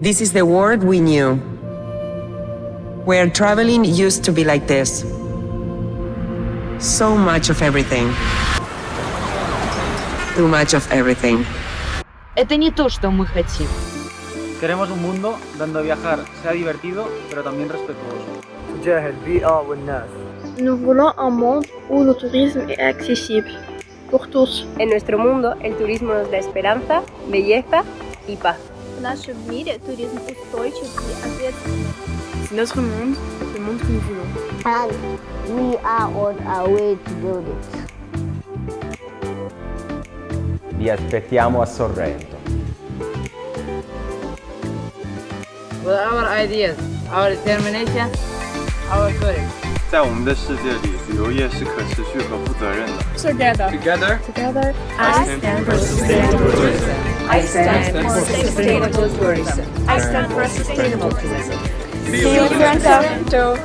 This is the world we knew, where traveling used to be like this. So much of everything. Too much of everything. Это не то, что мы хотим. Queremos un mundo donde viajar sea divertido, pero también respetuoso. تجاه البيئة والناس. Nous voulons un monde où le tourisme est accessible pour tous. En nuestro mundo, el turismo nos da esperanza, belleza y paz. В нашем мире туризм устойчив и ответственный. C'est notre monde, le monde que nous voulons. And we are on our way to build it. Vi aspettiamo a Sorrento. With our ideas, our determination, our courage. 在我们的世界里，旅游业是可持续和负责任的。Together, I stand for sustainable tourism. I stand for sustainable tourism. I stand for sustainable tourism. See you in Sorrento.